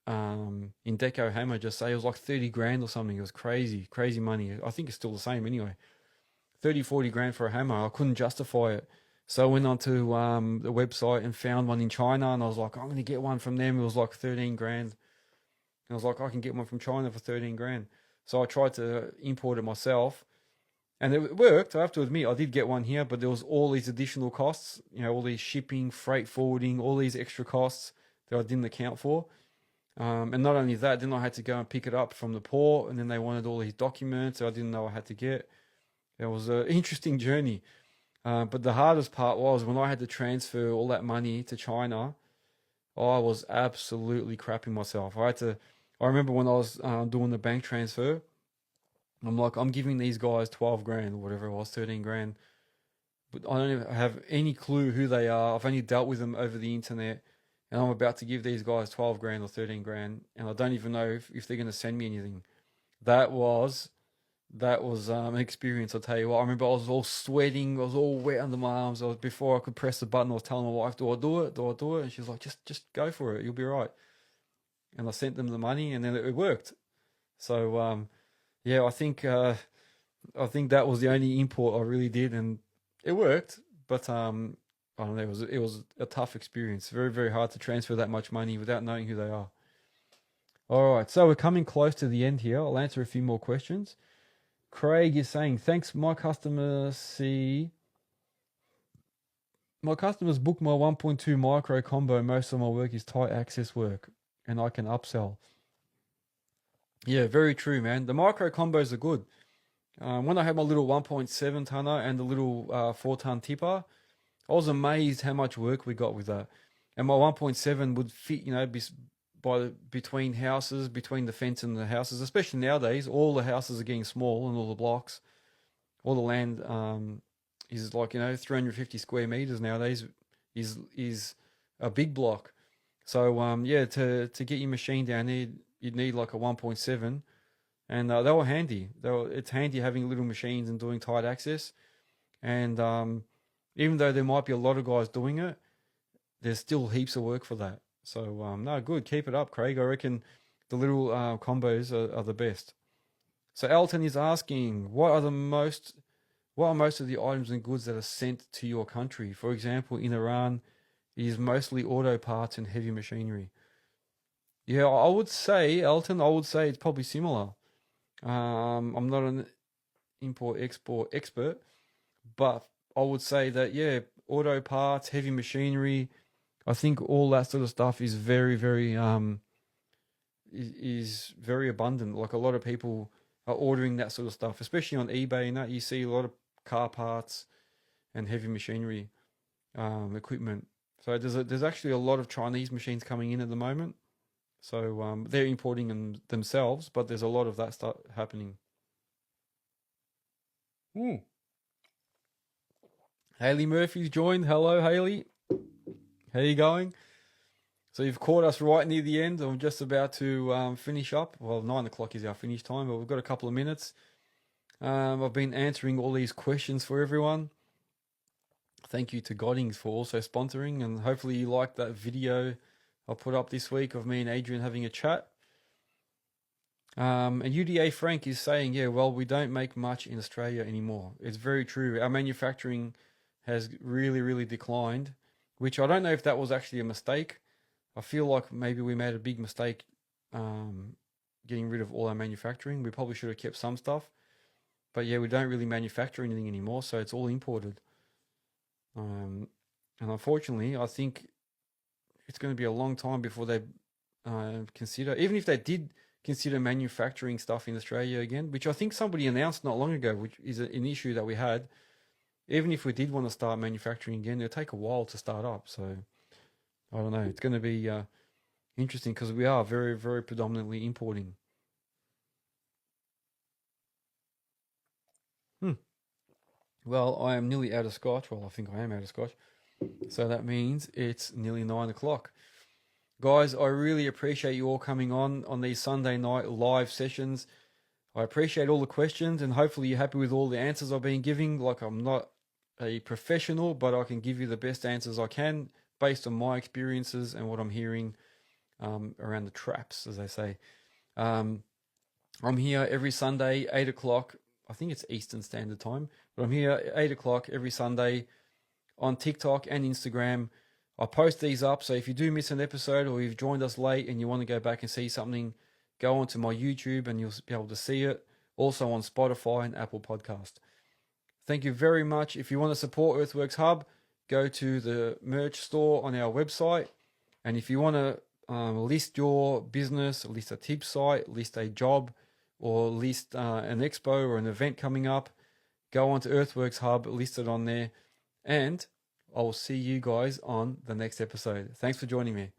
Indeco hammer. Just say it was like 30 grand or something. It was crazy, crazy money. I think it's still the same anyway. 30, 40 grand for a hammer. I couldn't justify it. So I went onto the website and found one in China, and I was like, I'm going to get one from them. It was like 13 grand. And I was like, I can get one from China for 13 grand. So I tried to import it myself, and it worked. I have to admit, I did get one here, but there was all these additional costs, you know, all these shipping, freight forwarding, all these extra costs that I didn't account for. And not only that, then I had to go and pick it up from the port, and then they wanted all these documents that I didn't know I had to get. It was an interesting journey. But the hardest part was when I had to transfer all that money to China, I was absolutely crapping myself. I remember when I was doing the bank transfer, I'm like, I'm giving these guys 12 grand or whatever it was, 13 grand. But I don't even have any clue who they are. I've only dealt with them over the internet. And I'm about to give these guys 12 grand or 13 grand. And I don't even know if they're going to send me anything. That was an experience. I'll tell you what. I remember I was all sweating. I was all wet under my arms. Before I could press the button, I was telling my wife, "Do I do it? Do I do it?" And she's like, "Just go for it. You'll be right." And I sent them the money, and then it worked. So yeah, I think that was the only import I really did, and it worked. But I don't know. It was a tough experience. Very, very hard to transfer that much money without knowing who they are. All right, so we're coming close to the end here. I'll answer a few more questions. Craig is saying, thanks, my customers book my 1.2 micro combo. Most of my work is tight access work, and I can upsell. Yeah, very true, man. The micro combos are good. When I had my little 1.7 tonner and the little 4-ton tipper, I was amazed how much work we got with that. And my 1.7 would fit, you know, between houses, between the fence and the houses, especially nowadays. All the houses are getting small and all the blocks. All the land is like, you know, 350 square meters nowadays is a big block. So yeah, to get your machine down there, you'd need like a 1.7, and they were handy. It's handy having little machines and doing tight access. And even though there might be a lot of guys doing it, there's still heaps of work for that. So no, good. Keep it up, Craig. I reckon the little combos are the best. So Elton is asking, what are most of the items and goods that are sent to your country? For example, in Iran, it is mostly auto parts and heavy machinery. Yeah, I would say, Elton, it's probably similar. I'm not an import-export expert, but I would say that, yeah, auto parts, heavy machinery, I think all that sort of stuff is very, very is very abundant. Like a lot of people are ordering that sort of stuff, especially on eBay and that. You see a lot of car parts and heavy machinery equipment. So there's actually a lot of Chinese machines coming in at the moment. So they're importing them themselves, but there's a lot of that stuff happening. Ooh. Haley Murphy's joined. Hello, Haley. How you going? So you've caught us right near the end. I'm just about to finish up. Well, 9 o'clock is our finish time, but we've got a couple of minutes. I've been answering all these questions for everyone. Thank you to Godings for also sponsoring, and hopefully you liked that video I put up this week of me and Adrian having a chat. And UDA Frank is saying, yeah, well, we don't make much in Australia anymore. It's very true. Our manufacturing has really, really declined, which I don't know if that was actually a mistake. I feel like maybe we made a big mistake getting rid of all our manufacturing. We probably should have kept some stuff. But yeah, we don't really manufacture anything anymore, so it's all imported. And unfortunately, I think it's going to be a long time before they consider, even if they did consider manufacturing stuff in Australia again, which I think somebody announced not long ago, which is an issue that we had. Even if we did want to start manufacturing again, it'll take a while to start up. So I don't know. It's going to be interesting because we are very, very predominantly importing. Hmm. Well, I am nearly out of scotch. Well, I think I am out of scotch. So that means it's nearly 9 o'clock. Guys, I really appreciate you all coming on these Sunday night live sessions. I appreciate all the questions, and hopefully you're happy with all the answers I've been giving. Like, I'm not a professional, but I can give you the best answers I can based on my experiences and what I'm hearing around the traps, as they say. Um, I'm here every Sunday, 8 o'clock. I think it's Eastern Standard Time, but I'm here at 8 o'clock every Sunday on TikTok and Instagram. I post these up, so if you do miss an episode or you've joined us late and you want to go back and see something, go onto my YouTube and you'll be able to see it. Also on Spotify and Apple Podcast. Thank you very much. If you want to support Earthworks Hub, go to the merch store on our website. And if you want to list your business, list a tip site, list a job, or list an expo or an event coming up, go on to Earthworks Hub, list it on there. And I will see you guys on the next episode. Thanks for joining me.